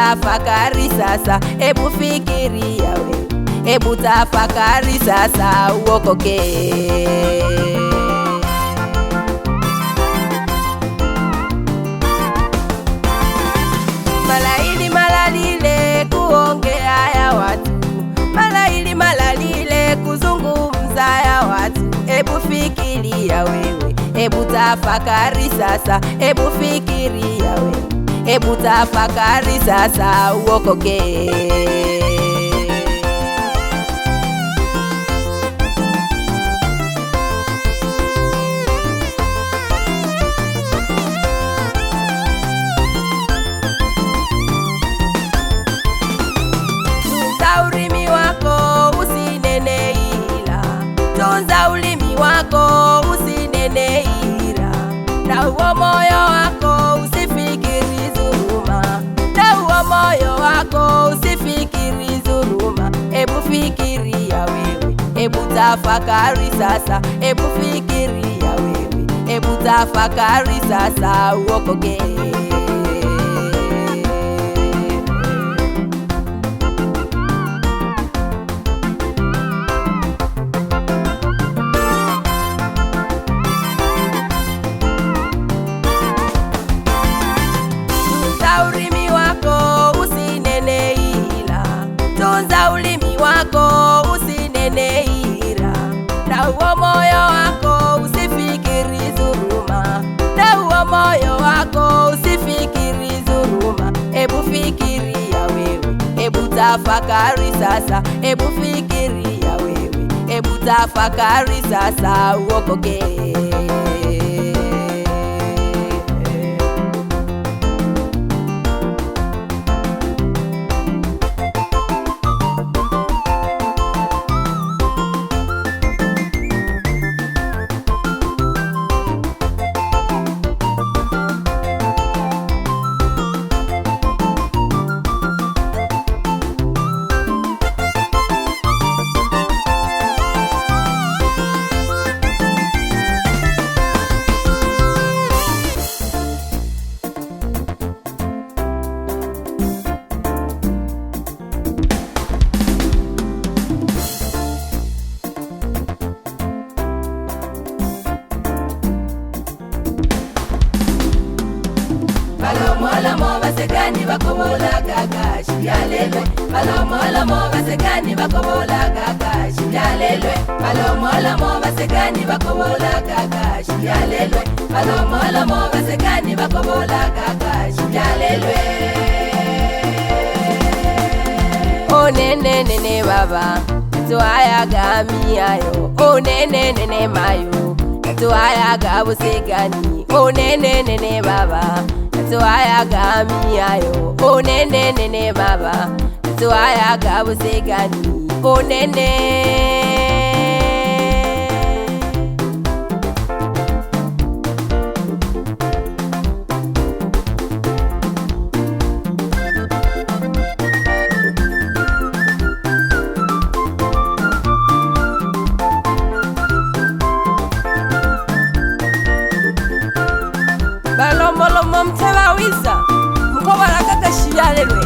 tafakari sasa, ebu fikiria wewe, ebu tafakari sasa uokoke. Malaili malalile kuongea ya watu, malaili malalile kuzungumza ya watu, ebu fikiria wewe, ebu tafakari sasa, ebu fikiria wewe, ebu tafakari sasa uokoke. Tunza ulimi wako usinene ila, tunza ulimi wako usinene ila, na huo moyo wako usifikiri dhuluma, na huo moyo wako usifikiri dhuluma. Ebu fikiria wewe, ebu tafakari sasa, ebu fikiria wewe, ebu tafakari sasa uokoke. Tunza ulimi wako usinene ila, tunza ulimi wako usinene ila, na huo moyo wako usifikiri dhuluma, na huo moyo wako usifikiri dhuluma. Ebu fikiria wewe, ebu tafakari sasa, ebu fikiria wewe, ebu tafakari sasa uokoke. Balomo basekani bakobola kakashi yalelwe, balomo basekani bakobola kakashi yalelwe, balomo basekani bakobola kakashi yalelwe, balomo basekani bakobola kakashi yalelwe. Oh nene nene baba, tuaya gamiayo, oh nene nene mayo, tuaya gabusekani, oh nene nene baba, tuaya gamiayo, oh nene nene baba, tuaya gabusekani, oh nene. Balomolomo mtela wisa mkobola kakashi yalelwe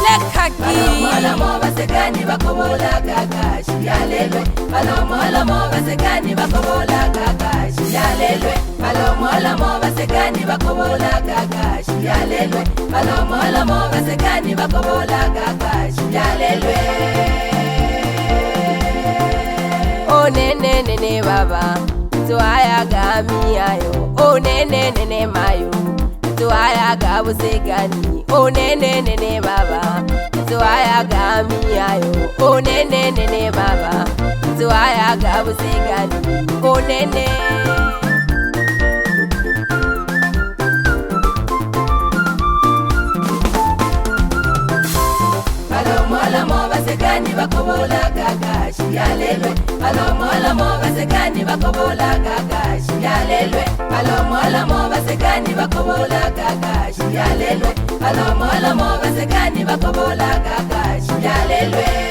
lekaki, balomo basekani bakobola kakashi yalelwe, balomo basekani bakobola kakashi yalelwe, balomo basekani bakobola kakashi yalelwe, balomo basekani bakobola kakashi yalelwe. Oh nene nene baba, tuaya gamiayo, oh nene nene mayo, tuaya gabusekani, oh nene nene baba, tuaya gamiayo, oh nene nene baba, tuaya gabusekani, oh nene. Balomo basekani bakobola kakashi yalelwe, balomo basekani bakobola kakashi yalelwe, balomo basekani bakobola kakashi yalelwe, balomo basekani bakobola kakashi yalelwe.